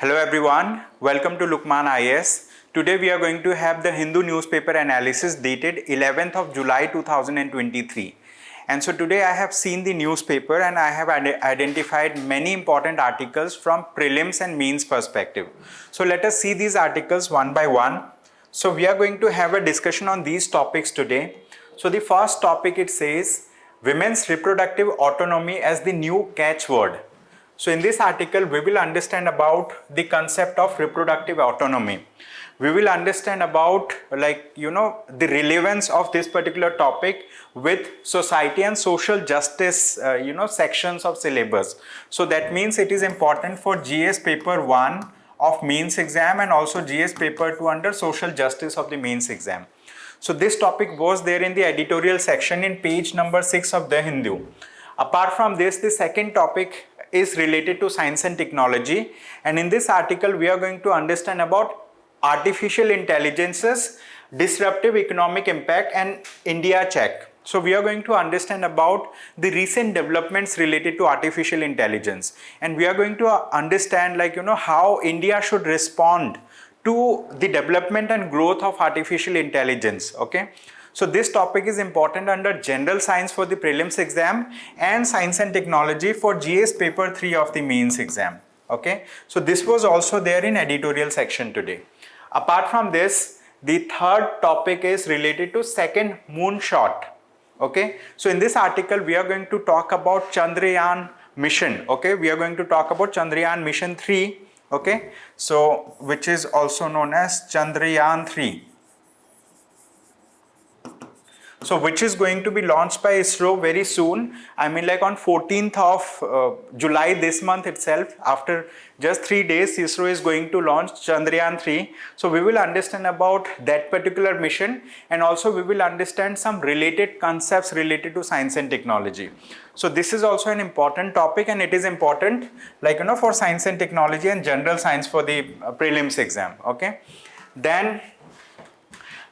Hello everyone, welcome to Lukmaan IAS. Today we are going to have the Hindu newspaper analysis dated 11th of July 2023. And so today I have seen the newspaper and I have identified many important articles from prelims and mains perspective. So let us see these articles one by one. So we are going to have a discussion on these topics today. So the first topic, it says women's reproductive autonomy as the new catchword. So in this article, we will understand about the concept of reproductive autonomy. We will understand about the relevance of this particular topic with society and social justice sections of syllabus. So that means it is important for GS paper 1 of mains exam and also GS paper 2 under social justice of the mains exam. So this topic was there in the editorial section in page number 6 of the Hindu. Apart from this, the second topic is related to science and technology, and in this article we are going to understand about artificial intelligence's disruptive economic impact and India check. So we are going to understand about the recent developments related to artificial intelligence, and we are going to understand how India should respond to the development and growth of artificial intelligence. Okay. So this topic is important under general science for the prelims exam and science and technology for GS paper 3 of the mains exam. Okay. So this was also there in editorial section today. Apart from this, the third topic is related to second moonshot. Okay. So in this article, we are going to talk about Chandrayaan mission. Okay. We are going to talk about Chandrayaan mission 3. Okay. So which is also known as Chandrayaan 3. So which is going to be launched by ISRO very soon. I mean on 14th of July this month itself. After just 3 days, ISRO is going to launch Chandrayaan 3. So we will understand about that particular mission, and also we will understand some related concepts related to science and technology. So this is also an important topic, and it is important for science and technology and general science for the prelims exam. Okay. Then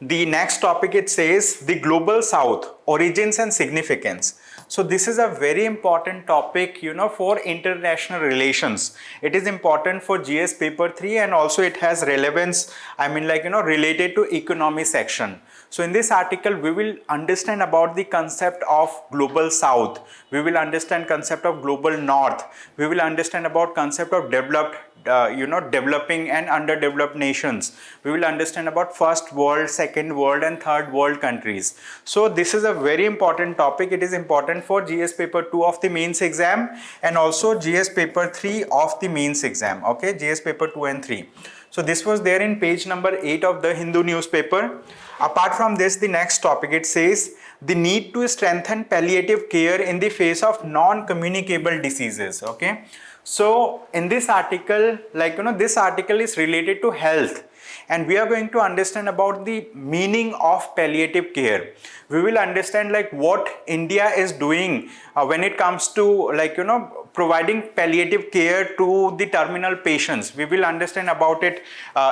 the next topic, it says the global south, origins and significance. So this is a very important topic for international relations. It is important for GS paper 3, and also it has relevance related to economy section. So in this article, we will understand about the concept of global south. We will understand concept of global north. We will understand about concept of developed developing and underdeveloped nations. We will understand about first world, second world and third world countries. So this is a very important topic. It is important for GS paper 2 of the mains exam and also GS paper 3 of the mains exam. Okay, GS paper 2 and 3. So this was there in page number 8 of the Hindu newspaper. Apart from this, the next topic, it says the need to strengthen palliative care in the face of non-communicable diseases. Okay. So in this article, this article is related to health, and we are going to understand about the meaning of palliative care. We will understand what India is doing when it comes to providing palliative care to the terminal patients. We will understand about it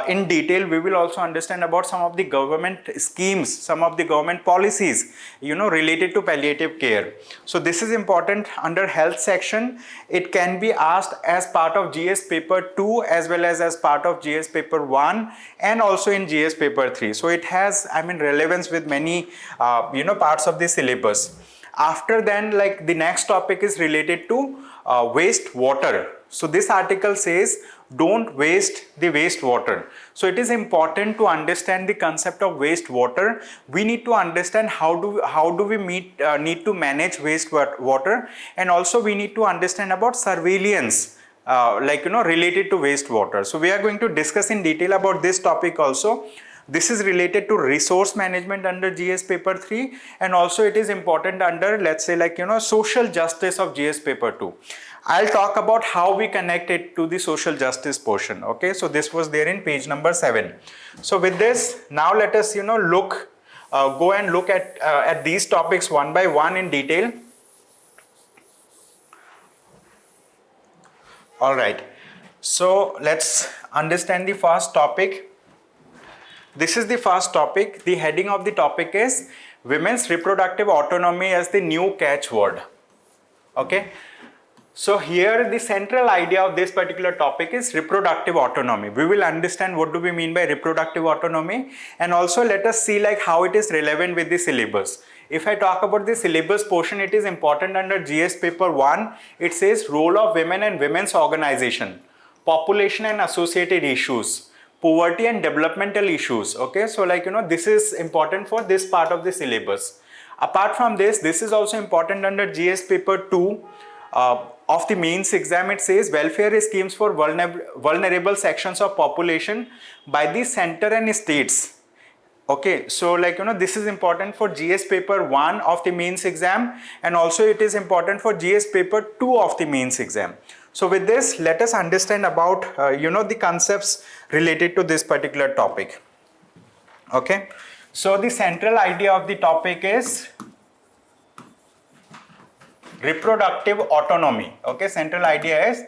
in detail. We will also understand about some of the government schemes, some of the government policies related to palliative care. So this is important under health section. It can be asked as part of GS paper 2 as well as part of GS paper 1 and also in GS paper 3. So it has relevance with many parts of the syllabus. After then, the next topic is related to wastewater. So this article says don't waste the wastewater. So it is important to understand the concept of wastewater. We need to understand how do we need to manage wastewater, and also we need to understand about surveillance related to wastewater. So we are going to discuss in detail about this topic also. This is related to resource management under GS paper 3, and also it is important under social justice of GS paper 2. I'll talk about how we connect it to the social justice portion. Okay, so this was there in page number 7. So with this, now let us go and look at these topics one by one in detail. All right, so let's understand the first topic. This is the first topic. The heading of the topic is women's reproductive autonomy as the new catchword. Okay. So here the central idea of this particular topic is reproductive autonomy. We will understand what do we mean by reproductive autonomy, and also let us see like how it is relevant with the syllabus. If I talk about the syllabus portion, it is important under GS paper 1. It says role of women and women's organization, population and associated issues, poverty and developmental issues. Okay, so like this is important for this part of the syllabus. Apart from this, this is also important under GS paper 2 of the mains exam. It says welfare schemes for vulnerable sections of population by the center and states. Okay, so like this is important for GS paper 1 of the mains exam, and also it is important for GS paper 2 of the mains exam. So with this, let us understand about the concepts related to this particular topic. Okay, so the central idea of the topic is reproductive autonomy. Okay, central idea is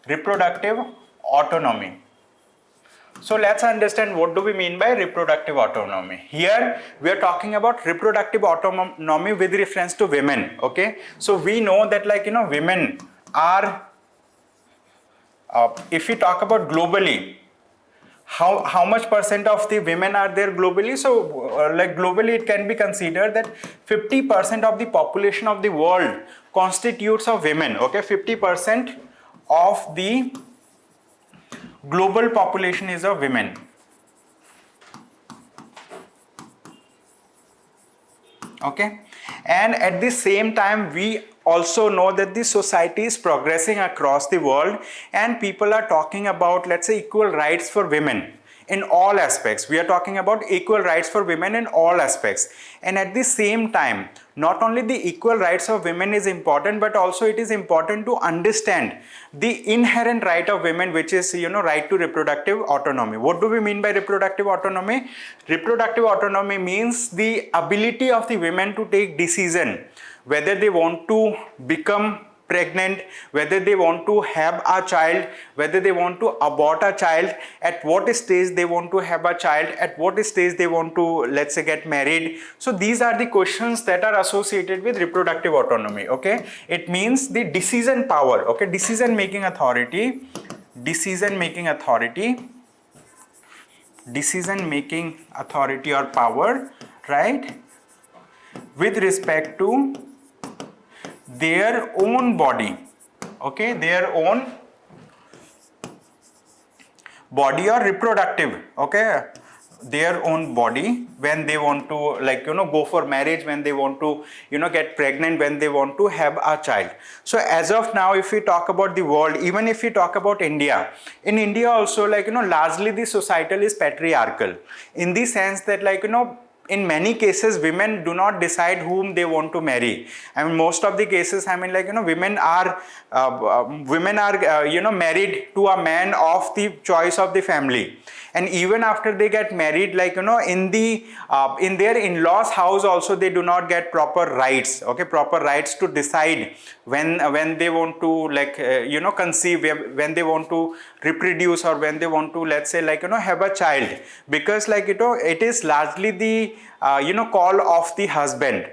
reproductive autonomy. So let's understand what do we mean by reproductive autonomy. Here we are talking about reproductive autonomy with reference to women. Okay, so we know that like women are, if we talk about globally, how much percent of the women are there globally? So like globally it can be considered that 50% of the population of the world constitutes of women. Okay, 50% of the global population is of women. Okay, and at the same time we also know that the society is progressing across the world, and people are talking about, let's say, equal rights for women in all aspects. We are talking about equal rights for women in all aspects, and at the same time not only the equal rights of women is important, but also it is important to understand the inherent right of women, which is right to reproductive autonomy. What do we mean by reproductive autonomy? Reproductive autonomy means the ability of the women to take decision whether they want to become pregnant, whether they want to have a child, whether they want to abort a child, at what stage they want to have a child, at what stage they want to, let's say, get married. So these are the questions that are associated with reproductive autonomy. Okay, it means the decision power. Okay, decision making authority or power, right, with respect to their own body. Okay, their own body or reproductive, okay, their own body, when they want to go for marriage, when they want to get pregnant, when they want to have a child. So as of now, if we talk about the world, even if we talk about India, in India also largely the societal is patriarchal, in the sense that in many cases women do not decide whom they want to marry. I mean, most of the cases, I mean, women are married to a man of the choice of the family, and even after they get married, in their in-laws house also, they do not get proper rights. Okay, proper rights to decide when they want to conceive, when they want to reproduce, or when they want to, let's say, have a child, because it is largely the call of the husband.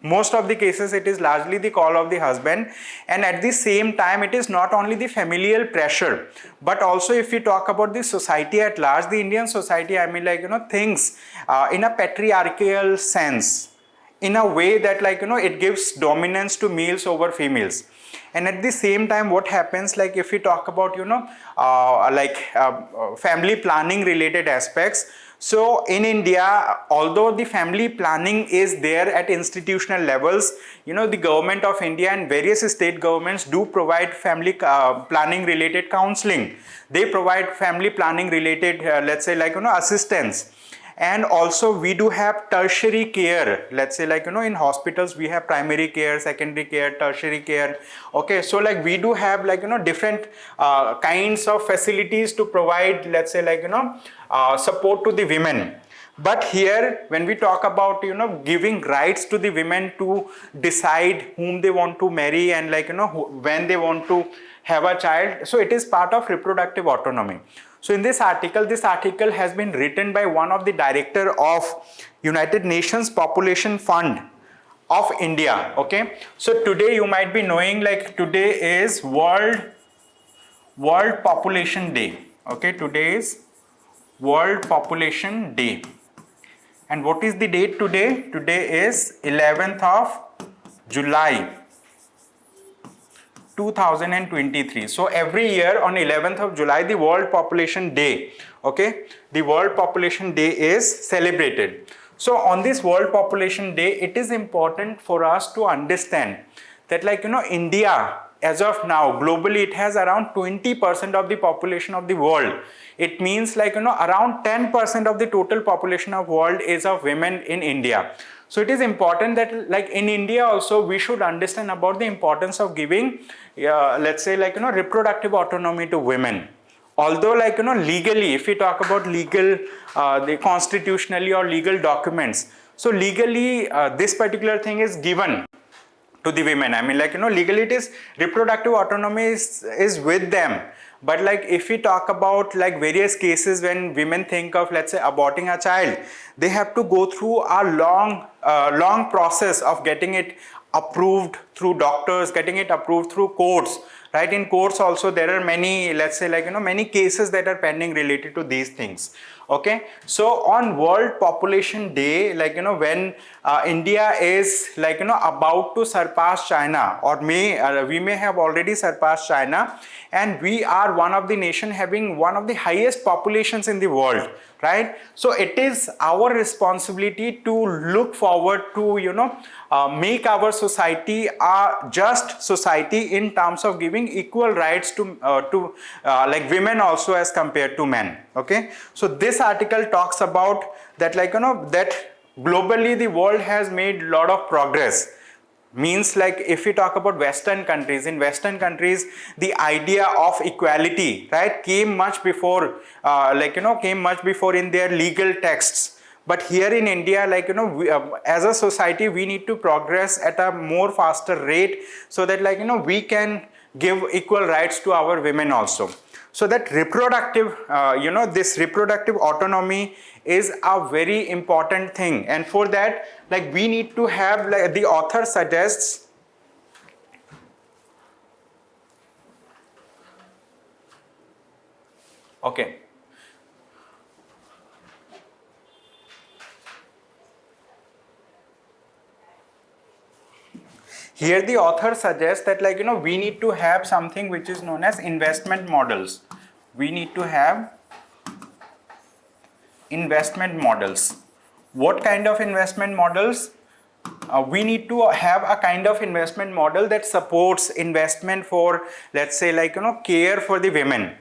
Most of the cases it is largely the call of the husband, and at the same time it is not only the familial pressure, but also if we talk about the society at large, the Indian society, I mean, thinks in a patriarchal sense, in a way that it gives dominance to males over females. And at the same time, what happens, if we talk about family planning related aspects, so in India, although the family planning is there at institutional levels, the government of India and various state governments do provide family planning related counseling. They provide family planning related, let's say, assistance. And also we do have tertiary care, let's say, in hospitals we have primary care, secondary care, tertiary care. Okay, so we do have different kinds of facilities to provide, let's say, support to the women. But here when we talk about giving rights to the women to decide whom they want to marry, and when they want to have a child, so it is part of reproductive autonomy. So in this article has been written by one of the director of United Nations Population Fund of India. Okay, so today you might be knowing like today is World Population Day. Okay, today is World Population Day. And what is the date today? Today is 11th of July 2023. So every year on 11th of July, the World Population Day, okay, the World Population Day is celebrated. So on this World Population Day, it is important for us to understand that, like, India, as of now, globally, it has around 20% of the population of the world. It means, like, around 10% of the total population of world is of women in India. So it is important that, like, in India also, we should understand about the importance of giving, let's say, like, reproductive autonomy to women. Although, like, legally, if we talk about legal, the constitutionally or legal documents, so legally, this particular thing is given to the women. I mean, like, legally it is reproductive autonomy is with them. But, like, if we talk about, like, various cases when women think of, let's say, aborting a child, they have to go through a long process of getting it approved through doctors, getting it approved through courts, right? In courts also there are many, let's say, like, many cases that are pending related to these things. Okay, so on World Population Day, like, when India is, like, about to surpass China, or we may have already surpassed China, and we are one of the nation having one of the highest populations in the world, right? So it is our responsibility to look forward to, make our society a just society in terms of giving equal rights to like women also as compared to men. Okay, so this article talks about that, like, that globally the world has made a lot of progress. Means, like, if we talk about Western countries, in Western countries the idea of equality, right, came much before, came much before in their legal texts. But here in India, like, we, as a society, we need to progress at a more faster rate, so that, like, we can give equal rights to our women also. So that reproductive, this reproductive autonomy is a very important thing. And for that, like, we need to have, like, the author suggests, okay, here the author suggests that, like, we need to have something which is known as investment models. We need to have investment models. What kind of investment models? We need to have a kind of investment model that supports investment for, let's say, like, care for the women.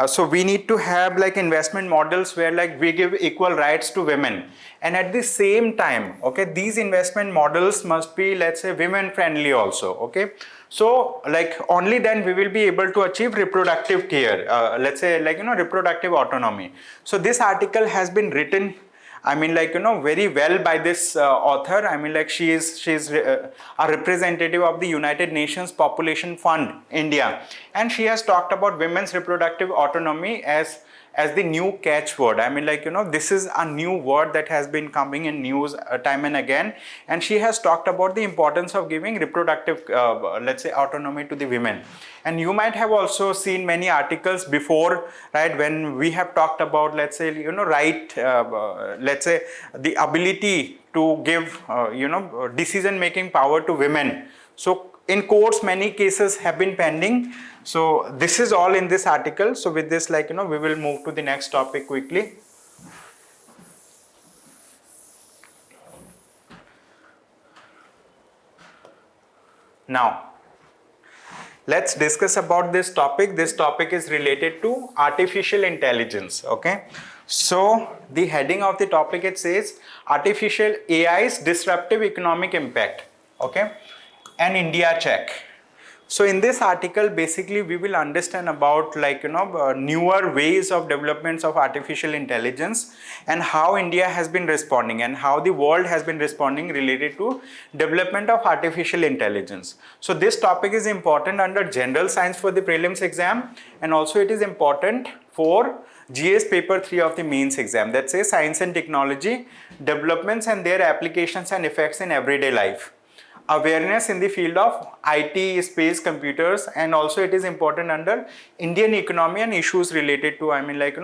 So we need to have, like, investment models where, like, we give equal rights to women, and at the same time, okay, these investment models must be, let's say, women friendly also. Okay, so, like, only then we will be able to achieve reproductive care, let's say, like, reproductive autonomy. So this article has been written, I mean, like, very well by this author. I mean, like, she's a representative of the United Nations Population Fund, India, and she has talked about women's reproductive autonomy as the new catchword. I mean, like, this is a new word that has been coming in news time and again, and she has talked about the importance of giving reproductive, let's say, autonomy to the women. And you might have also seen many articles before, right, when we have talked about, let's say, right, let's say, the ability to give, decision making power to women. So in courts, many cases have been pending. So this is all in this article. So with this, like, we will move to the next topic quickly. Now, let's discuss about this topic. This topic is related to artificial intelligence. Okay, so the heading of the topic, it says artificial AI's disruptive economic impact. Okay, and India check. So in this article, basically, we will understand about, like, newer ways of developments of artificial intelligence, and how India has been responding, and how the world has been responding related to development of artificial intelligence. So this topic is important under general science for the prelims exam, and also it is important for GS paper 3 of the mains exam, that says science and technology developments and their applications and effects in everyday life. awareness in the field of IT, space, computers, and also it is important under Indian economy and issues related to,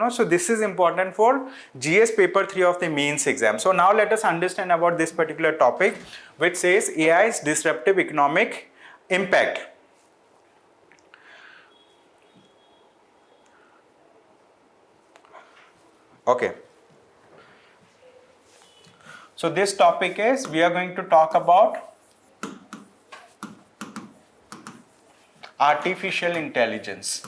so this is important for GS paper 3 of the mains exam. So now let us understand about this particular topic, which says AI's disruptive economic impact. Okay. So this topic is, we are going to talk about artificial intelligence.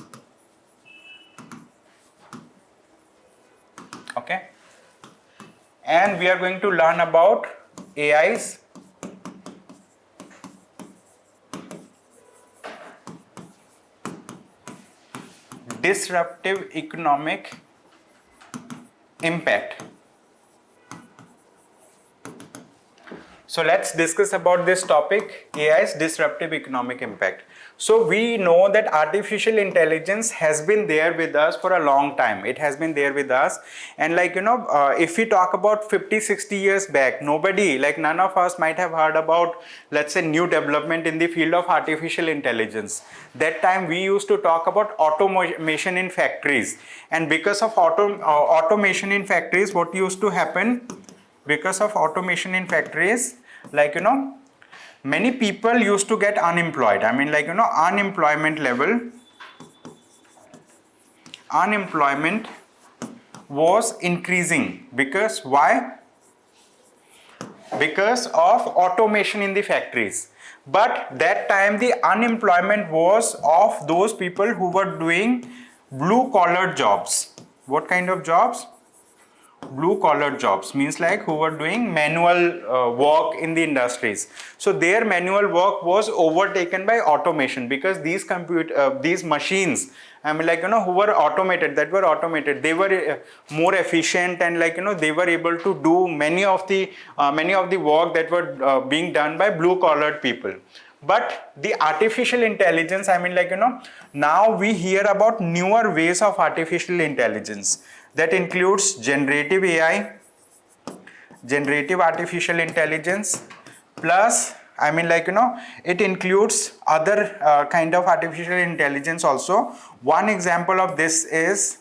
Okay, and we are going to learn about AI's disruptive economic impact. So let's discuss about this topic, AI's disruptive economic impact. So we know that artificial intelligence has been there with us for a long time. It has been there with us, and if we talk about 50-60 years back, nobody, none of us might have heard about, let's say, new development in the field of artificial intelligence. That time we used to talk about automation in factories, and because of automation in factories, what used to happen? Because of automation in factories, many people used to get unemployed. Unemployment was increasing. Because why? Because of automation in the factories. But that time the unemployment was of those people who were doing blue collar jobs. What kind of jobs? Blue collar jobs, means who were doing manual work in the industries. So their manual work was overtaken by automation, because these machines, who were automated, they were more efficient, and they were able to do many of the work that were being done by blue collared people. But the artificial intelligence, now we hear about newer ways of artificial intelligence. That includes generative AI, generative artificial intelligence, plus it includes other kind of artificial intelligence also. One example of this is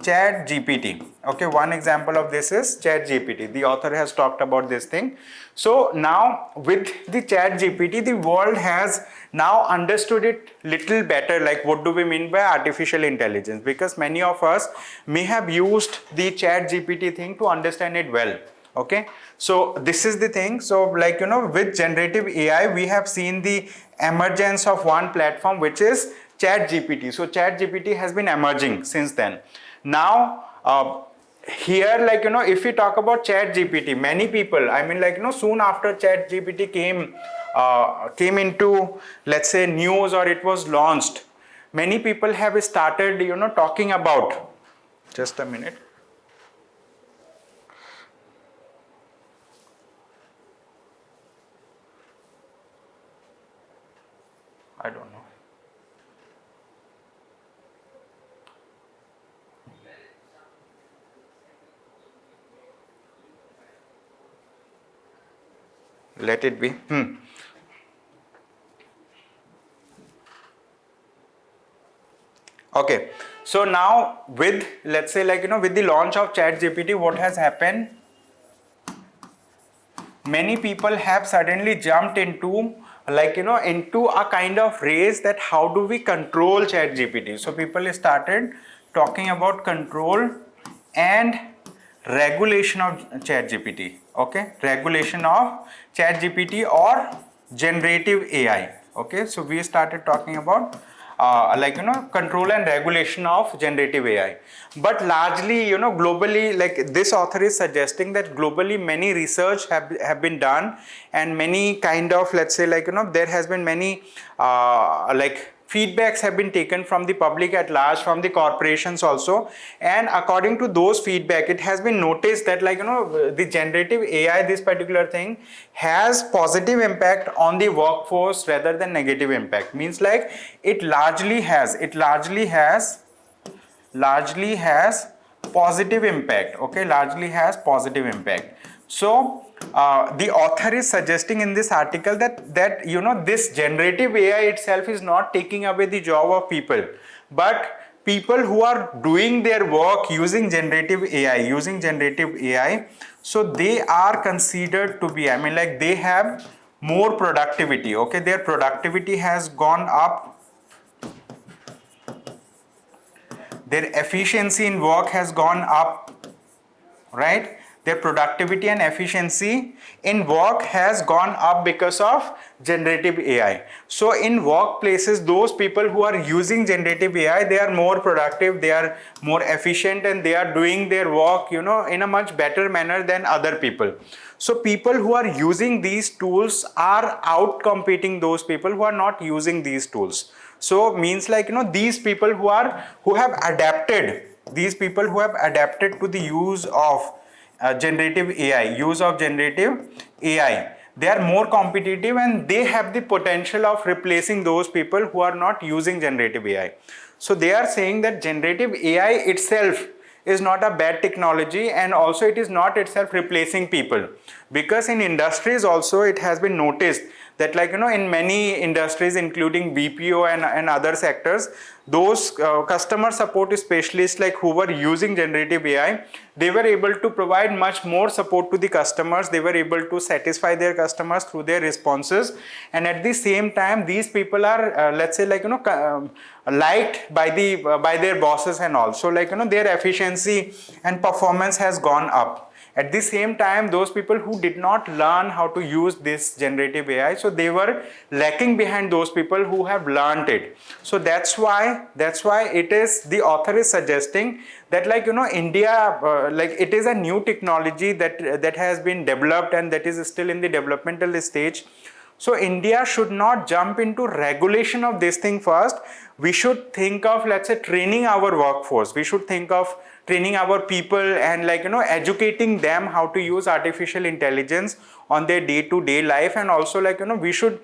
ChatGPT. Okay, one example of this is ChatGPT. The author has talked about this thing. So now with the ChatGPT, the world has now understood it little better, what do we mean by artificial intelligence, because many of us may have used the ChatGPT thing to understand it well. Okay, so this is the thing. So with generative AI, we have seen the emergence of one platform, which is ChatGPT. So ChatGPT has been emerging since then. Now here, if we talk about ChatGPT, many people, soon after ChatGPT came into, let's say, news, or it was launched, many people have started talking about, just a minute, I don't know. Let it be. Okay, so now with, let's say, with the launch of ChatGPT, what has happened? Many people have suddenly jumped into into a kind of race that how do we control ChatGPT. So people started talking about control and regulation of ChatGPT. Okay, regulation of ChatGPT or generative AI. Okay, so we started talking about control and regulation of generative AI. But largely, globally, this author is suggesting that globally many research have been done, and many kind of, let's say, there has been many feedbacks have been taken from the public at large, from the corporations also, and according to those feedback, it has been noticed that the generative AI, this particular thing, has positive impact on the workforce rather than negative impact. Means it largely has positive impact. Okay, largely has positive impact. So the author is suggesting in this article that this generative AI itself is not taking away the job of people, but people who are doing their work using generative AI, so they are considered to be, I mean, like, they have more productivity. Okay, their productivity has gone up, their efficiency in work has gone up, right? Their productivity and efficiency in work has gone up because of generative AI. So in workplaces, those people who are using generative AI, they are more productive, they are more efficient, and they are doing their work, in a much better manner than other people. So people who are using these tools are out competing those people who are not using these tools. So means, like, these people who have adapted, these people who have adapted to the use of generative AI, they are more competitive, and they have the potential of replacing those people who are not using generative AI. So they are saying that generative AI itself is not a bad technology, and also it is not itself replacing people, because in industries also it has been noticed that, like, in many industries including BPO and other sectors, those customer support specialists, like, who were using generative AI, they were able to provide much more support to the customers. They were able to satisfy their customers through their responses, and at the same time these people are let's say, like, liked by their bosses and all. So, like, their efficiency and performance has gone up. At the same time, those people who did not learn how to use this generative AI, so they were lacking behind those people who have learned it. So that's why it is, the author is suggesting that, like, India, like, it is a new technology that has been developed and that is still in the developmental stage. So India should not jump into regulation of this thing first. We should think of, let's say, training our workforce. We should think of training our people and, like, educating them how to use artificial intelligence on their day-to-day life. And also, like, we should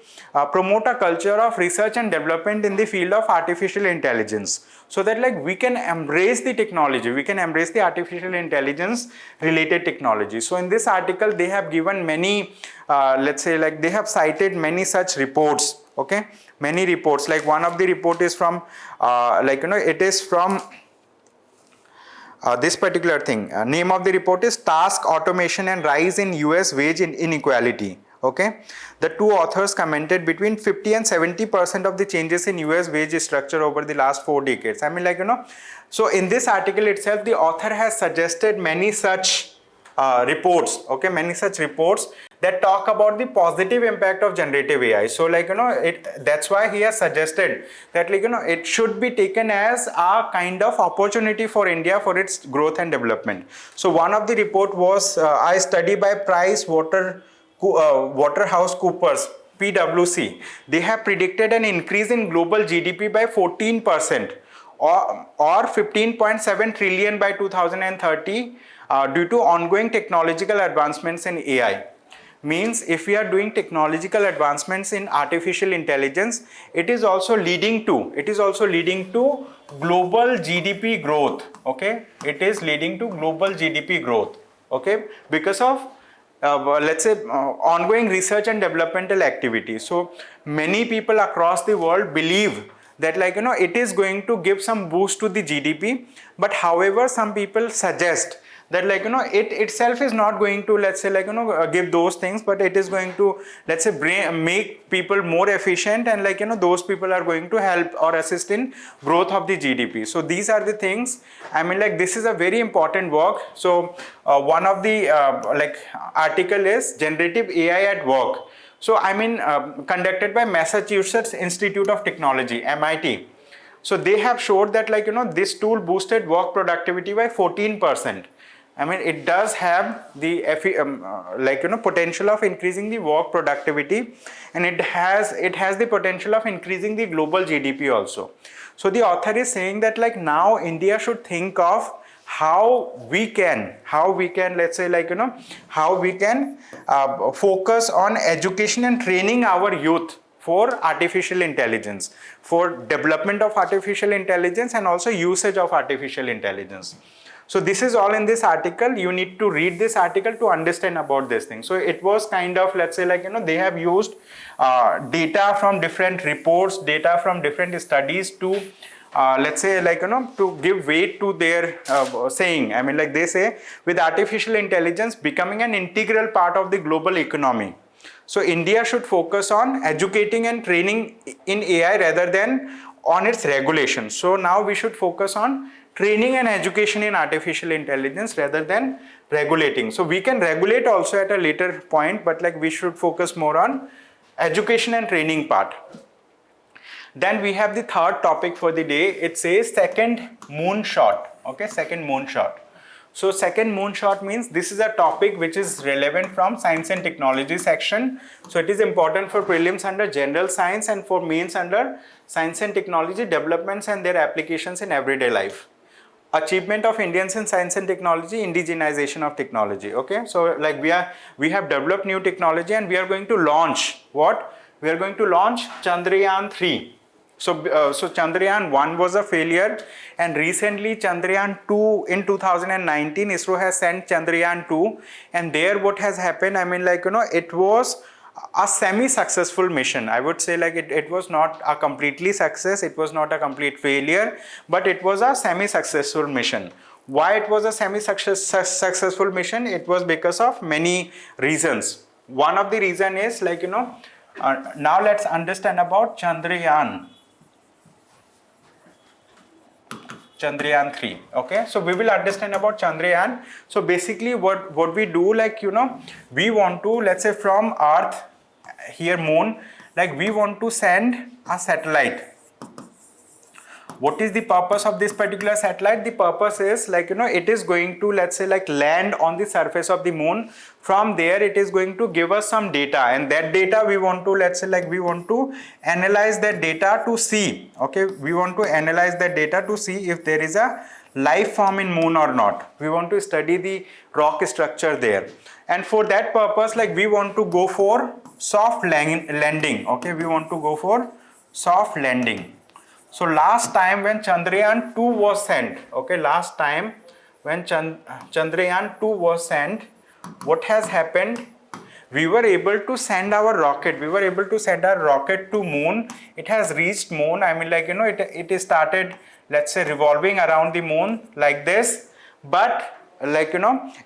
promote a culture of research and development in the field of artificial intelligence, so that, like, we can embrace the technology, we can embrace the artificial intelligence related technology. So in this article they have given many let's say, like, they have cited many such reports. Okay, many reports, like one of the report is from it is from this particular thing. Name of the report is Task Automation and Rise in US Wage Inequality. Okay, the two authors commented between 50 and 70% of the changes in US wage structure over the last 4 decades. I mean, like, so in this article itself, the author has suggested many such reports. Okay, many such reports that talk about the positive impact of generative AI. So, like, that's why he has suggested that, like, it should be taken as a kind of opportunity for India for its growth and development. So one of the report was a study by Waterhouse-Coopers, PwC. They have predicted an increase in global GDP by 14%, or 15.7 trillion by 2030 due to ongoing technological advancements in AI. Means, if we are doing technological advancements in artificial intelligence, it is also leading to global GDP growth. Okay, it is leading to global GDP growth. Okay, because of let's say ongoing research and developmental activity. So many people across the world believe that, like, it is going to give some boost to the GDP, but however some people suggest that, like, it itself is not going to, let's say, like, give those things, but it is going to, let's say, make people more efficient, and, like, those people are going to help or assist in growth of the GDP. So these are the things. I mean, like, this is a very important work. So one of the like, article is Generative AI at Work. So, I mean, conducted by Massachusetts Institute of Technology, MIT. So they have showed that, like, this tool boosted work productivity by 14%. I mean, it does have the potential of increasing the work productivity, and it has the potential of increasing the global GDP also. So the author is saying that, like, now India should think of how we can, let's say, like, how we can focus on education and training our youth for artificial intelligence, for development of artificial intelligence and also usage of artificial intelligence. So this is all in this article. You need to read this article to understand about this thing. So it was kind of, let's say, like, they have used data from different reports, data from different studies to let's say, like, to give weight to their saying. I mean, like, they say, with artificial intelligence becoming an integral part of the global economy, so India should focus on educating and training in AI rather than on its regulation. So now we should focus on training and education in artificial intelligence rather than regulating. So we can regulate also at a later point, but like we should focus more on education and training part. Then we have the third topic for the day. It says second moonshot. Okay, second moonshot. So second moonshot means this is a topic which is relevant from science and technology section. So it is important for prelims under general science and for mains under science and technology developments and their applications in everyday life. Achievement of Indians in science and technology, indigenization of technology. Okay, so like we have developed new technology and we are going to launch what? We are going to launch Chandrayaan 3. So Chandrayaan 1 was a failure, and recently Chandrayaan 2 in 2019 ISRO has sent Chandrayaan 2, and there what has happened, I mean, like, it was a semi-successful mission. I would say, like, it was not a completely success, it was not a complete failure, but it was a semi-successful mission. Why it was a semi-successful mission? It was because of many reasons. One of the reason is, like, now let's understand about Chandrayaan 3. Okay, so we will understand about Chandrayaan. So basically what we do, like, we want to, let's say, from Earth, here moon, like we want to send a satellite. What is the purpose of this particular satellite? The purpose is, like, it is going to, let's say, like, land on the surface of the moon. From there it is going to give us some data, and that data we want to, let's say, like, we want to analyze that data to see. Okay, we want to analyze that data to see if there is a life form in moon or not. We want to study the rock structure there, and for that purpose, like, we want to go for soft landing. Okay, we want to go for soft landing. So last time when Chandrayaan 2 was sent, okay, last time when Chandrayaan 2 was sent, what has happened? We were able to send our rocket. We were able to send our rocket to moon. It has reached moon. I mean, like, it started, let's say, revolving around the moon like this. But, like,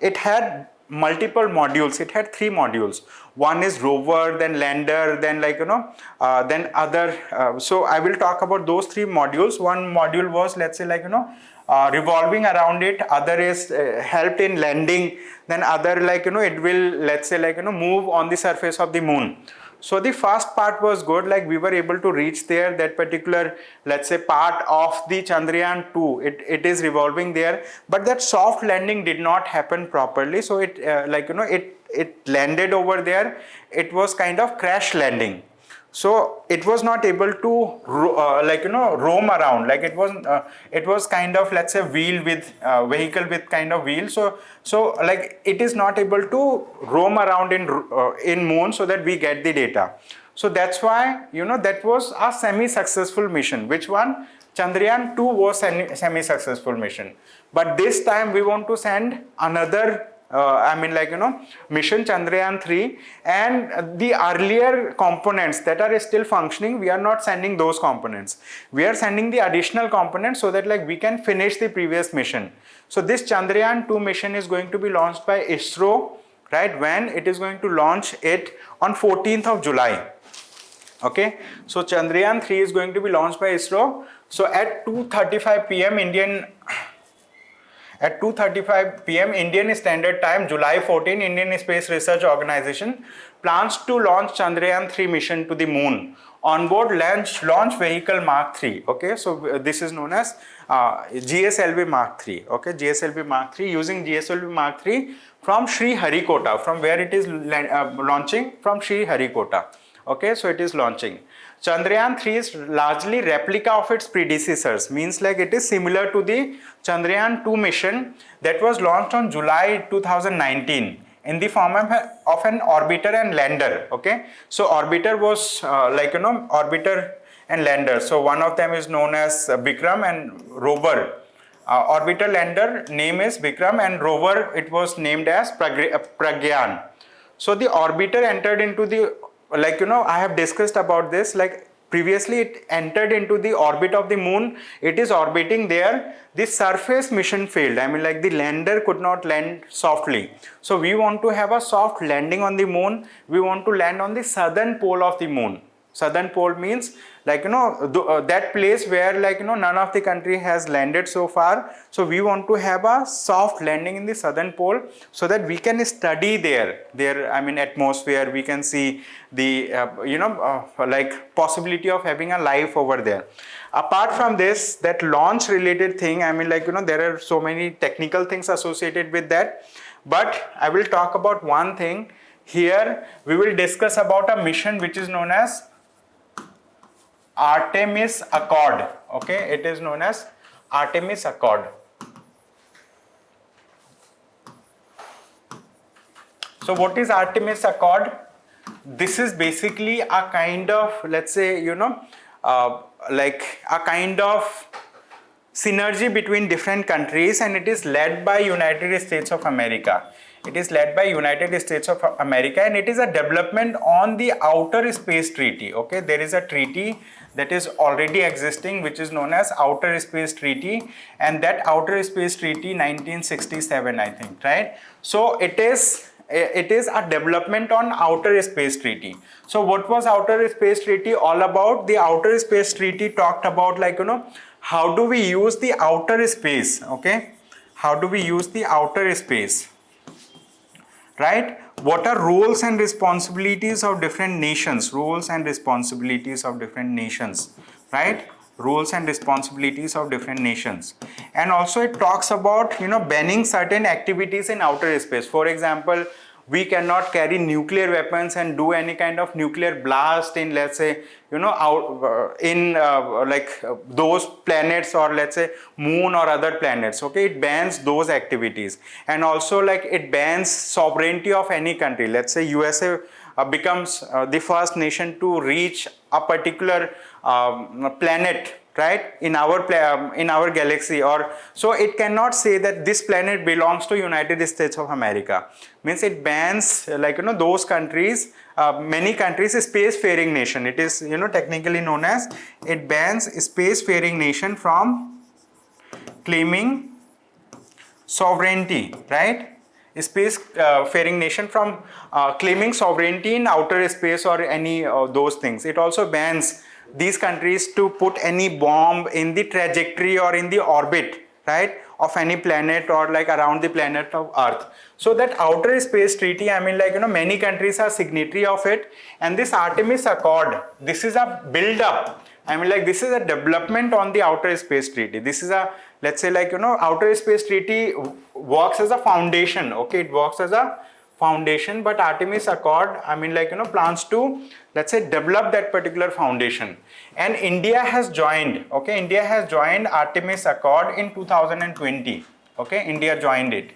it had multiple modules. It had 3 modules. One is rover, then lander, then, like, then other. So I will talk about those 3 modules. One module was, let's say, like, revolving around it. Other is helped in landing. Then other, like, it will, let's say, like, move on the surface of the moon. So the first part was good, like we were able to reach there, that particular, let's say, part of the Chandrayaan 2, it is revolving there, but that soft landing did not happen properly. So it, like, it landed over there, it was kind of crash landing. So it was not able to like, roam around, like it was kind of, let's say, wheel with vehicle with kind of wheel. So like it is not able to roam around in moon so that we get the data. So that's why, that was a semi-successful mission. Which one? Chandrayaan 2 was semi-successful mission. But this time we want to send another mission Chandrayaan 3, and the earlier components that are still functioning, we are not sending those components. We are sending the additional components so that, like, we can finish the previous mission. So this Chandrayaan 2 mission is going to be launched by ISRO, right? When it is going to launch it on 14th of July. Okay, so Chandrayaan 3 is going to be launched by ISRO. So at 2:35 p.m. Indian Standard Time, July 14, Indian Space Research Organization plans to launch Chandrayaan 3 mission to the moon. Onboard launch vehicle Mark 3. Okay, so this is known as GSLV Mark 3. Okay, GSLV Mark 3, using GSLV Mark 3 from Sriharikota, from where it is launching, from Sriharikota. Okay, so it is launching. Chandrayaan 3 is largely replica of its predecessors, means like it is similar to the Chandrayaan 2 mission that was launched on July 2019, in the form of an orbiter and lander. Okay, so orbiter was orbiter and lander. So one of them is known as Bikram and rover. Orbiter lander name is Bikram and rover it was named as Pragyan. So the orbiter entered into the, I have discussed about this, like previously it entered into the orbit of the moon. It is orbiting there. The surface mission failed. I mean, like the lander could not land softly. So we want to have a soft landing on the moon. We want to land on the southern pole of the moon. Southern pole means that place where none of the country has landed so far. So we want to have a soft landing in the southern pole so that we can study their atmosphere. We can see the possibility of having a life over there. Apart from this, that launch related thing, there are so many technical things associated with that, but I will talk about one thing here. We will discuss about a mission which is known as Artemis Accord. Okay, it is known as Artemis Accord. So what is Artemis Accord? This is basically a kind of, let's say, a kind of synergy between different countries, and it is led by United States of America. It is led by United States of America, and it is a development on the Outer Space Treaty. Okay, there is a treaty that is already existing which is known as Outer Space Treaty, and that Outer Space Treaty 1967, I think, right? So it is a development on Outer Space Treaty. So what was Outer Space Treaty all about? The Outer Space Treaty talked about how do we use the outer space. Okay, how do we use the outer space, right? What are roles and responsibilities of different nations? Roles and responsibilities of different nations, right? Roles and responsibilities of different nations. And also it talks about banning certain activities in outer space. For example, we cannot carry nuclear weapons and do any kind of nuclear blast in, let's say, those planets, or let's say moon or other planets. Okay, it bans those activities. And also it bans sovereignty of any country. Let's say USA becomes the first nation to reach a particular planet, right, in our galaxy, or so it cannot say that this planet belongs to United States of America. Means it bans those countries, many countries, spacefaring nation. It is technically known as, it bans spacefaring nation from claiming sovereignty, right? Spacefaring nation from claiming sovereignty in outer space or any of those things. It also bans these countries to put any bomb in the trajectory or in the orbit, right, of any planet or around the planet of Earth. So that Outer Space Treaty, many countries are signatory of it. And this Artemis Accord, this is a build up. This is a development on the Outer Space Treaty. This is a, let's say, Outer Space Treaty works as a foundation. Okay, it works as a foundation, but Artemis Accord, plans to, let's say, develop that particular foundation. And India has joined. Okay, India has joined Artemis Accord in 2020. Okay, India joined it.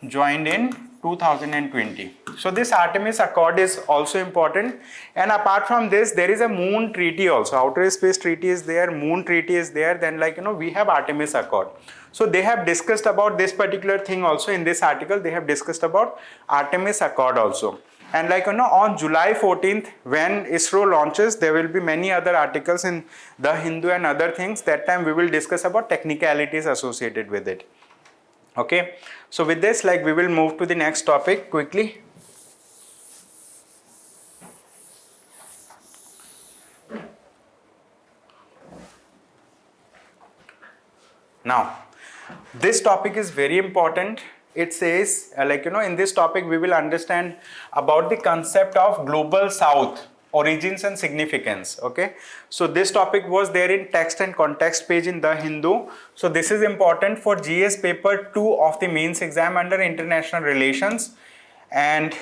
Joined in 2020. So this Artemis Accord is also important. And apart from this, there is a Moon Treaty also. Outer Space Treaty is there, Moon Treaty is there. Then we have Artemis Accord. So they have discussed about this particular thing also in this article. They have discussed about Artemis Accord also. And on July 14th, when ISRO launches, there will be many other articles in The Hindu and other things. That time we will discuss about technicalities associated with it. Okay. So with this, we will move to the next topic quickly. Now, this topic is very important. It says, in this topic, we will understand about the concept of Global South, origins and significance. Okay. So this topic was there in text and context page in The Hindu. So this is important for GS paper 2 of the mains exam under international relations. And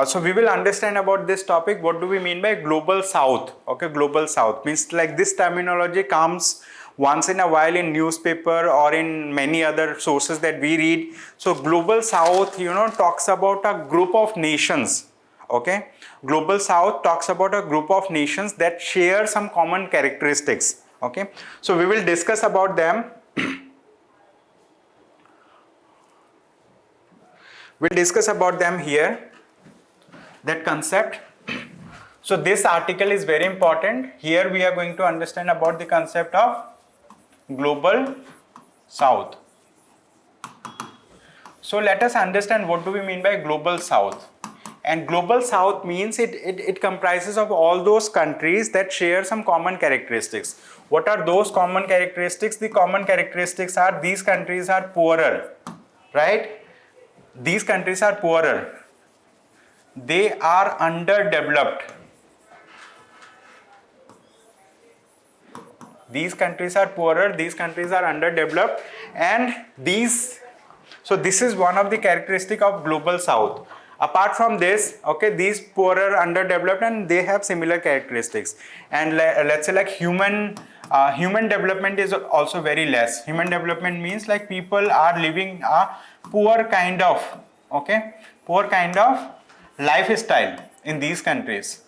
so we will understand about this topic. What do we mean by Global South? Okay, Global South means this terminology comes once in a while in newspaper or in many other sources that we read. So global south, talks about a group of nations. Okay, global south talks about a group of nations that share some common characteristics. Okay, so we will discuss about them. We'll discuss about them here, that concept. So this article is very important. Here we are going to understand about the concept of global south. So let us understand what do we mean by global south. And global south means it comprises of all those countries that share some common characteristics. What are those common characteristics? The common characteristics are these countries are poorer, right? These countries are poorer. They are underdeveloped. These countries are poorer, these countries are underdeveloped, and so this is one of the characteristic of global south. Apart from this, okay, these poorer, underdeveloped, and they have similar characteristics. And let's say like human development is also very less. Human development means like people are living a poor kind of lifestyle in these countries.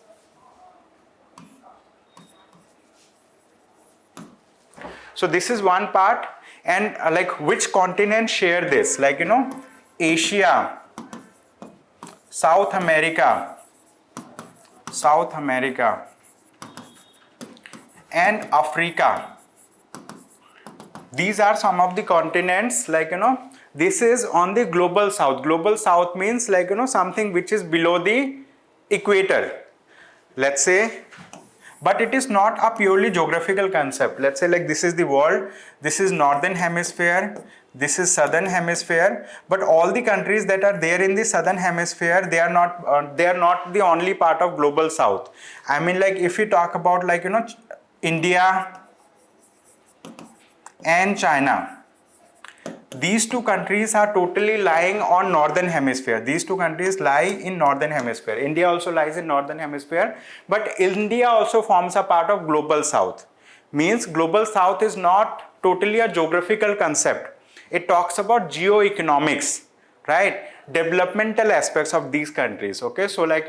So this is one part. And like which continents share this? Like Asia, South America, and Africa. These are some of the continents, like this is on the global south. Global south means like something which is below the equator, let's say. But it is not a purely geographical concept. Let's say like this is the world, this is northern hemisphere, this is southern hemisphere, but all the countries that are there in the southern hemisphere, they are not the only part of global south. I mean, like if you talk about like India and China, these two countries are totally lying on northern hemisphere. These two countries lie in northern hemisphere. India also lies in northern hemisphere, but India also forms a part of global south. Means global south is not totally a geographical concept. It talks about geo-economics, right? Developmental aspects of these countries. Okay, so like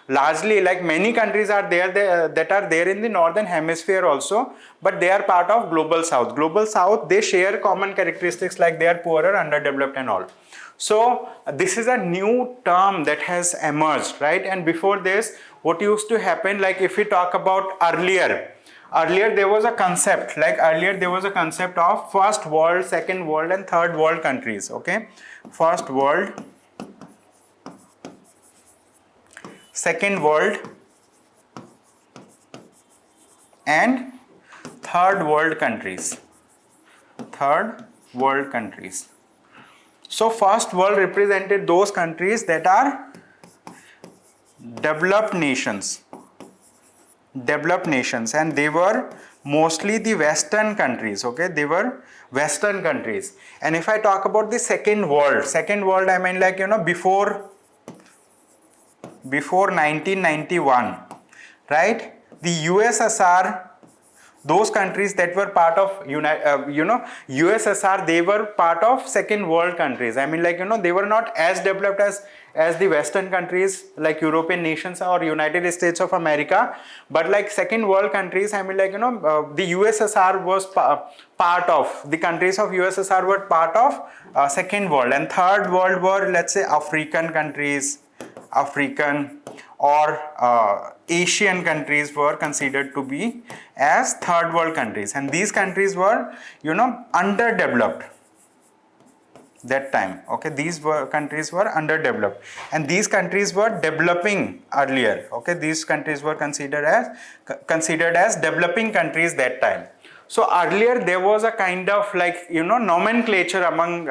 largely like many countries are there that are there in the northern hemisphere also, but they are part of global south. Global south, they share common characteristics like they are poorer, underdeveloped and all. So this is a new term that has emerged, right? And before this, what used to happen, like if we talk about earlier there was a concept, of first world, second world and third world countries. Okay, first world, second world and third world countries. So first world represented those countries that are developed nations, and they were mostly the western countries. Okay, they were western countries. And if I talk about the second world, I mean like before 1991, right? The USSR, those countries that were part of USSR, they were part of second world countries. I mean like they were not as developed as the western countries like European nations or United States of America, but like second world countries, I mean like the USSR was part of, the countries of USSR were part of second world. And third world were, let's say, African countries, or Asian countries were considered to be as third world countries, and these countries were underdeveloped that time. Okay, countries were underdeveloped, and these countries were developing earlier. Okay, these countries were considered as developing countries that time. So earlier there was a kind of like nomenclature among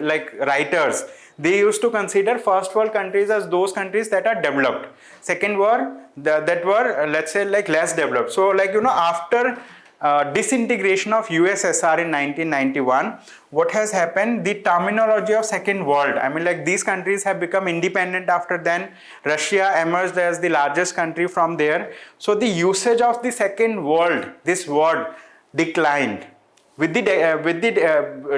like writers. They used to consider first world countries as those countries that are developed. Second were that were, let's say, like less developed. So like after disintegration of USSR in 1991, what has happened, the terminology of second world, I mean like these countries have become independent after then. Russia emerged as the largest country from there. So the usage of the second world, this word, declined. With the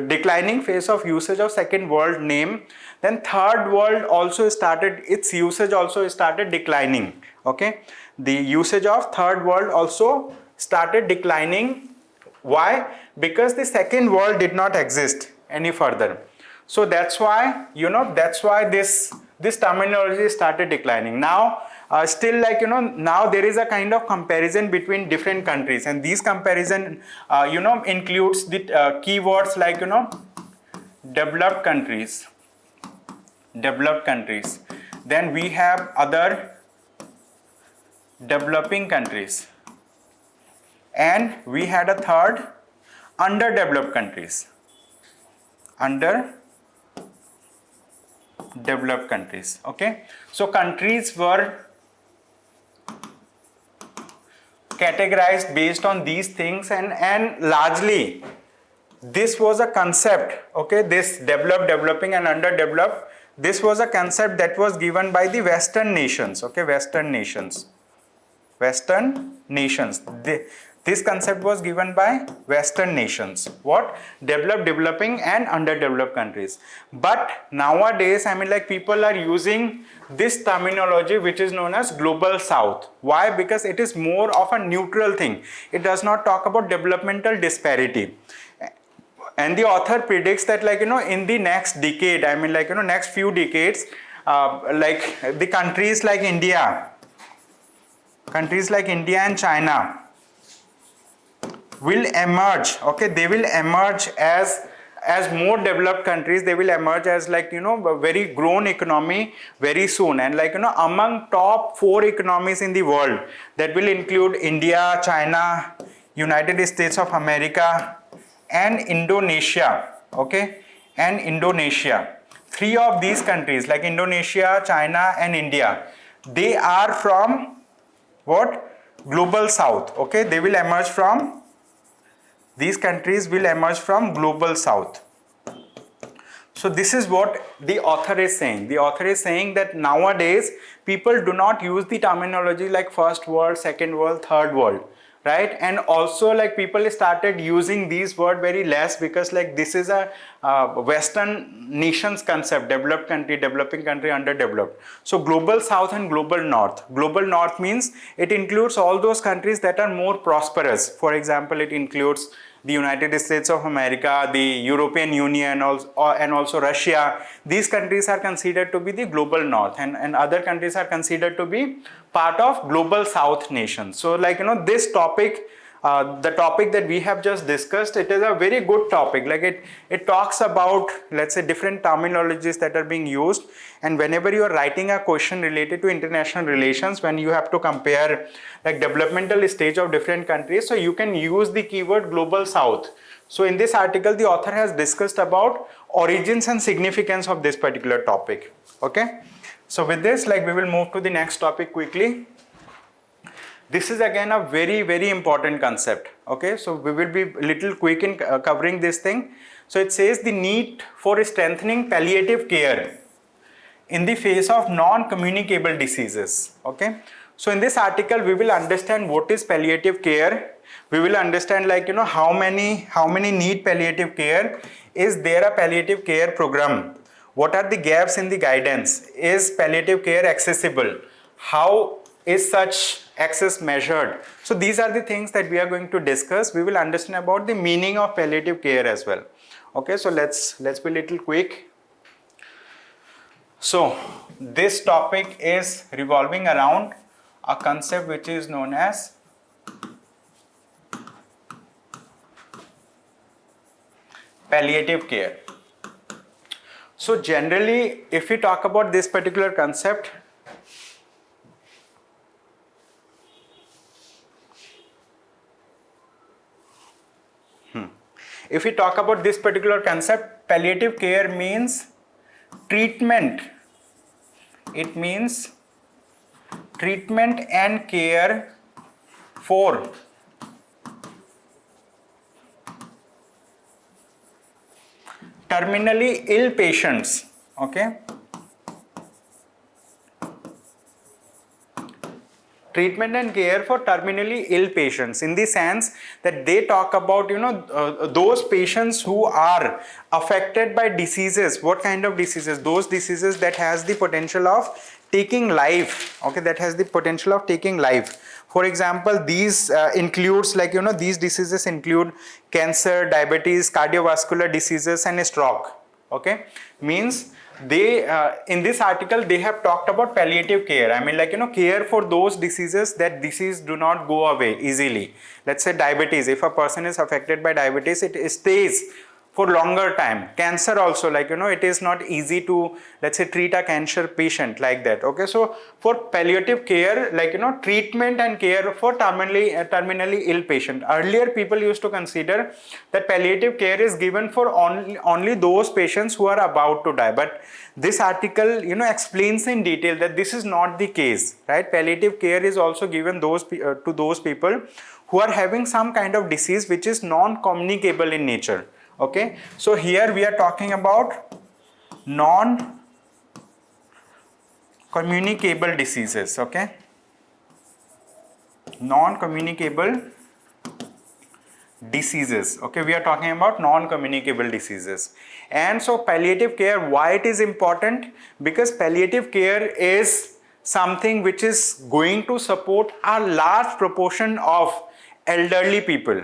declining phase of usage of second world name, then third world also started, its usage also started declining. Okay, the usage of third world also started declining. Why? Because the second world did not exist any further. So that's why, that's why this terminology started declining. Now still, like, now there is a kind of comparison between different countries, and these comparison includes the keywords like, developed countries, then we have other developing countries, and we had a third, underdeveloped countries, underdeveloped countries. Okay, so countries were categorized based on these things, and largely this was a concept. Okay, this developed, developing and underdeveloped, this was a concept that was given by the Western nations. Okay, Western nations. This concept was given by Western nations. What? Developed, developing and underdeveloped countries. But nowadays, I mean, like, people are using this terminology which is known as global south. Why? Because it is more of a neutral thing. It does not talk about developmental disparity. And the author predicts that, like, in the next decade, I mean, like, next few decades, like the countries like India and China will emerge. Okay, they will emerge as more developed countries. They will emerge as, like, a very grown economy very soon. And, like, among top 4 economies in the world, that will include India, China, United States of America and Indonesia. Okay, and Indonesia. 3 of these countries, like Indonesia, China and India, they are from what? Global south. Okay, they will emerge from, these countries will emerge from global south. So this is what the author is saying. The author is saying that nowadays people do not use the terminology like first world, second world, third world, right? And also, like, people started using these words very less, because, like, this is a Western nations concept: developed country, developing country, underdeveloped. So global south and global north. Global north means it includes all those countries that are more prosperous. For example, it includes the United States of America, the European Union, and also Russia. These countries are considered to be the global north, and other countries are considered to be part of global south nations. So, like, this topic, the topic that we have just discussed, it is a very good topic. Like, it talks about, let's say, different terminologies that are being used. And whenever you are writing a question related to international relations, when you have to compare, like, developmental stage of different countries, so you can use the keyword global south. So in this article, the author has discussed about origins and significance of this particular topic. Okay, so with this, like, we will move to the next topic quickly. This is again a very, very important concept. Okay, so we will be a little quick in covering this thing. So it says the need for strengthening palliative care in the face of non-communicable diseases. Okay, so in this article we will understand what is palliative care. We will understand, like, how many need palliative care. Is there a palliative care program? What are the gaps in the guidance? Is palliative care accessible? How is such access measured? So these are the things that we are going to discuss. We will understand about the meaning of palliative care as well. Okay, so let's be a little quick. So this topic is revolving around a concept which is known as palliative care. So generally, if we talk about this particular concept, palliative care means treatment. It means treatment and care for terminally ill patients. Okay, treatment and care for terminally ill patients, in the sense that they talk about, those patients who are affected by diseases. What kind of diseases? Those diseases that has the potential of taking life, okay, that has the potential of taking life. For example, these includes, like, these diseases include cancer, diabetes, cardiovascular diseases, and stroke. Okay, means they in this article they have talked about palliative care. I mean, like, care for those diseases that disease do not go away easily. Let's say diabetes. If a person is affected by diabetes, it stays for longer time. Cancer also, like, it is not easy to, let's say, treat a cancer patient like that. Okay, so for palliative care, like, treatment and care for terminally ill patient. Earlier people used to consider that palliative care is given for only those patients who are about to die, but this article, explains in detail that this is not the case, right? Palliative care is also given to those people who are having some kind of disease which is non-communicable in nature. Okay, so here we are talking about non-communicable diseases. Okay, non-communicable diseases. Okay, we are talking about non-communicable diseases. And so palliative care, why it is important? Because palliative care is something which is going to support a large proportion of elderly people.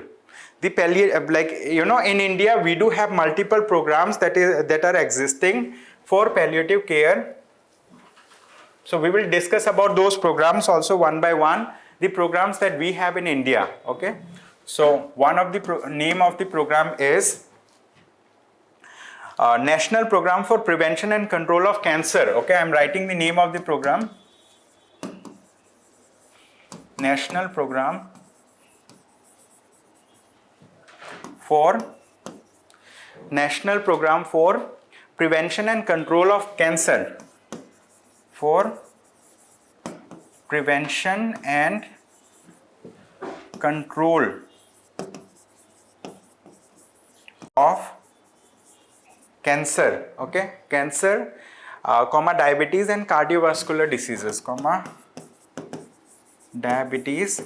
The palliative, like, in India we do have multiple programs that are existing for palliative care. So we will discuss about those programs also one by one, the programs that we have in India. Okay, so one of the name of the program is National Program for Prevention and Control of Cancer. Okay, I am writing the name of the program. National Program for Prevention and Control of Cancer. For prevention and control of cancer. Okay, cancer, diabetes and cardiovascular diseases, diabetes,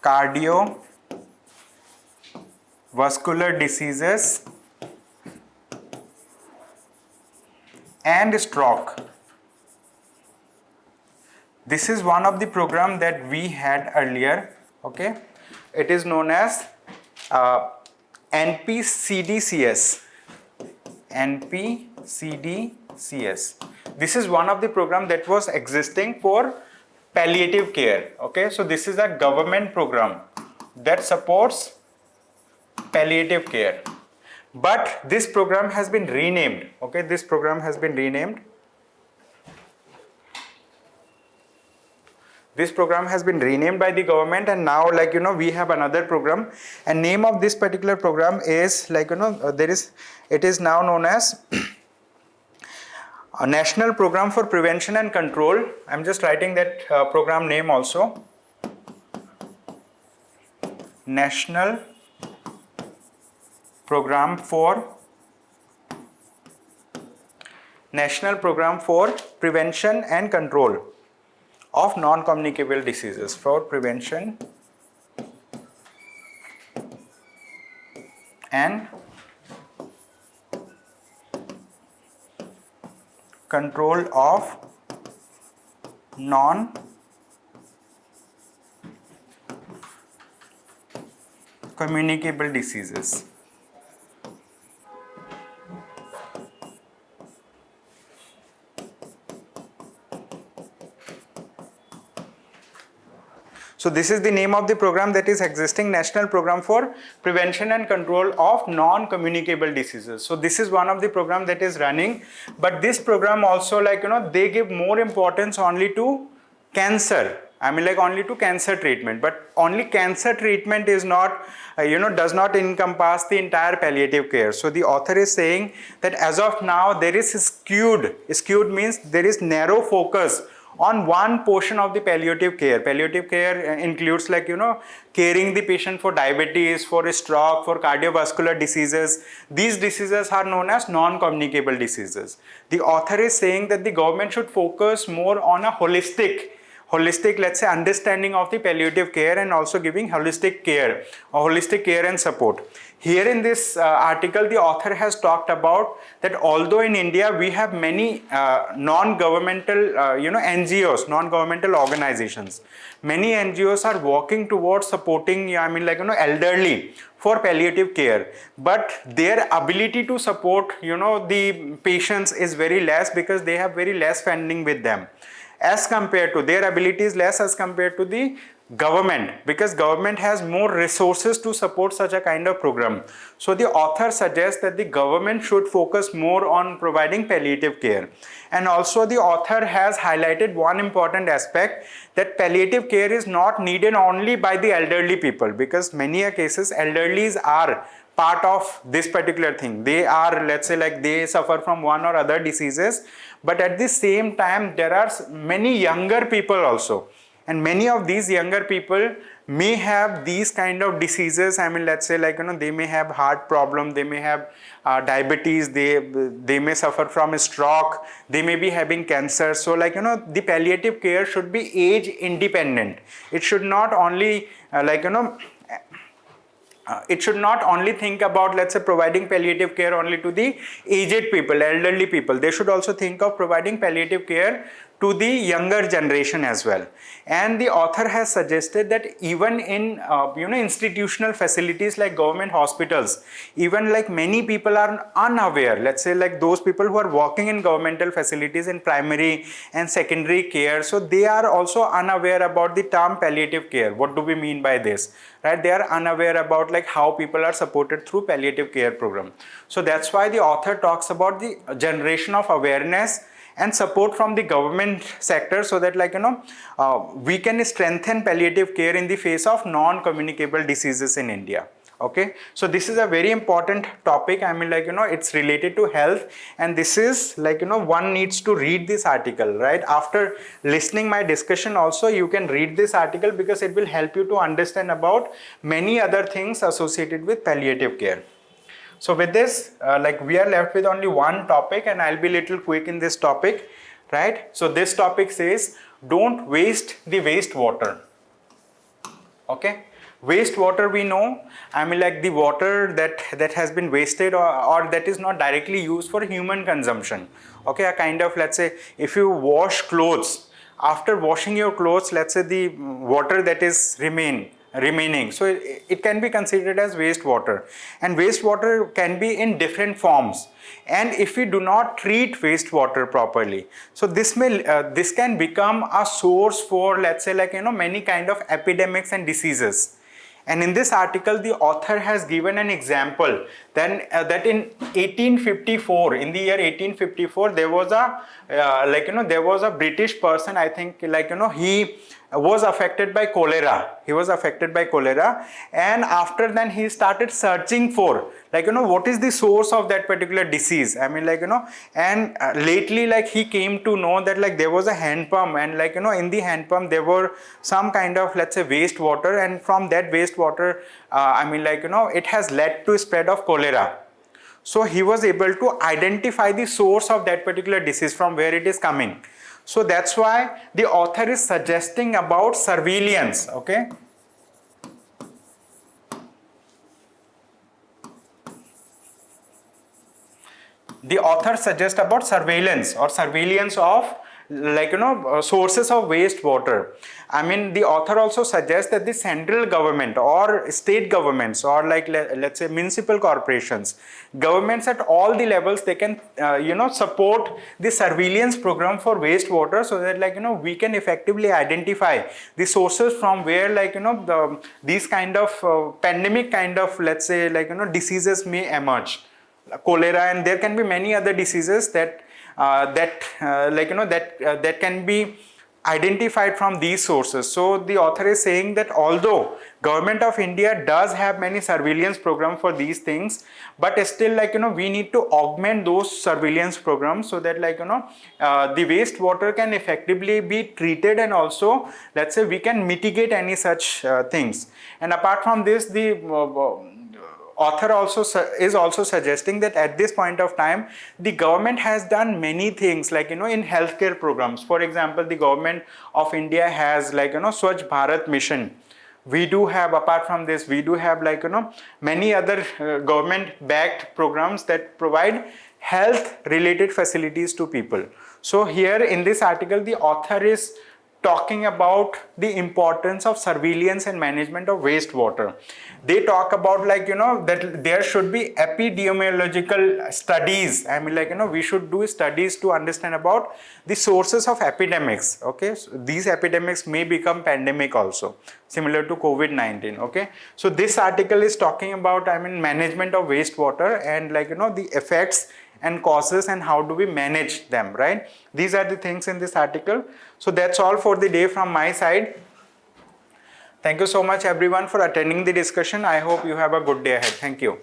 cardiovascular diseases and stroke. This is one of the program that we had earlier. Okay, it is known as NPCDCS. NPCDCS. This is one of the program that was existing for palliative care. Okay, so this is a government program that supports palliative care, but this program has been renamed. Okay, this program has been renamed. This program has been renamed by the government, and now, like, we have another program, and name of this particular program is, like, it is now known as a National Program for Prevention and Control. I'm just writing that program name also. National Program for Prevention and Control of Non-Communicable Diseases. For prevention and control of non-communicable diseases. So this is the name of the program that is existing, National Program for Prevention and Control of Non-Communicable Diseases. So this is one of the program that is running, but this program also, like, they give more importance only to cancer. I mean, like, only to cancer treatment, but only cancer treatment is not, does not encompass the entire palliative care. So the author is saying that as of now there is skewed means there is narrow focus on one portion of the palliative care. Palliative care includes like, caring the patient for diabetes, for stroke, for cardiovascular diseases. These diseases are known as non-communicable diseases. The author is saying that the government should focus more on a holistic, let's say, understanding of the palliative care, and also giving holistic care and support. Here in this article, the author has talked about that although in India we have many non-governmental NGOs, non-governmental organizations, many NGOs are working towards supporting elderly for palliative care, but their ability to support the patients is very less, because they have very less funding with them, as compared to their ability is less as compared to the government, because government has more resources to support such a kind of program. So the author suggests that the government should focus more on providing palliative care. And also the author has highlighted one important aspect, that palliative care is not needed only by the elderly people, because many cases elderlies are part of this particular thing. They are, let's say, like they suffer from one or other diseases, but at the same time there are many younger people also, and many of these younger people may have these kind of diseases. Let's say, like they may have heart problem, they may have diabetes, they may suffer from a stroke, they may be having cancer. So the palliative care should be age independent. It should not only it should not only think about, let's say, providing palliative care only to the aged people, elderly people. They should also think of providing palliative care to the younger generation as well. And the author has suggested that even in institutional facilities like government hospitals, even like many people are unaware, let's say like those people who are working in governmental facilities in primary and secondary care, so they are also unaware about the term palliative care. What do we mean by this, right? They are unaware about like how people are supported through palliative care program. So that's why the author talks about the generation of awareness and support from the government sector, so that we can strengthen palliative care in the face of non-communicable diseases in India. Okay, so this is a very important topic. It's related to health, and this is one needs to read this article, right? After listening my discussion also, you can read this article, because it will help you to understand about many other things associated with palliative care. So with this, we are left with only one topic, and I'll be little quick in this topic, right? So this topic says, don't waste the wastewater. Okay, wastewater, we know, the water that has been wasted or that is not directly used for human consumption. Okay, a kind of, let's say, if you wash clothes, after washing your clothes, let's say the water that is remaining, so it can be considered as wastewater. And wastewater can be in different forms, and if we do not treat wastewater properly, so this can become a source for, let's say, many kind of epidemics and diseases. And in this article, the author has given an example that in 1854, in the year 1854, there was a British person, I think, he was affected by cholera. And after then he started searching for, what is the source of that particular disease. And lately, he came to know that there was a hand pump, and in the hand pump there were some kind of, let's say, wastewater, and from that wastewater, it has led to spread of cholera. So he was able to identify the source of that particular disease, from where it is coming. So that's why the author is suggesting about surveillance. Okay, the author suggests about surveillance of sources of wastewater. The author also suggests that the central government or state governments, or let's say municipal corporations, governments at all the levels, they can support the surveillance program for wastewater, so that we can effectively identify the sources from where these kind of pandemic kind of, let's say, diseases may emerge, cholera, and there can be many other diseases that can be identified from these sources. So the author is saying that although government of India does have many surveillance programs for these things, but still, like, we need to augment those surveillance programs so that, like, the wastewater can effectively be treated, and also, let's say, we can mitigate any such things. And apart from this, the author is also suggesting that at this point of time, the government has done many things, like, in healthcare programs. For example, the government of India has, like, Swachh Bharat mission. We do have, apart from this, we do have, like, many other government backed programs that provide health related facilities to people. So here in this article, the author is talking about the importance of surveillance and management of wastewater. They talk about, like, that there should be epidemiological studies. I mean, like, we should do studies to understand about the sources of epidemics. Okay, so these epidemics may become pandemic also, similar to COVID-19. Okay, so this article is talking about, I mean, management of wastewater and, like, the effects and causes and how do we manage them, right? These are the things in this article. So that's all for the day from my side. Thank you so much everyone for attending the discussion. I hope you have a good day ahead. Thank you.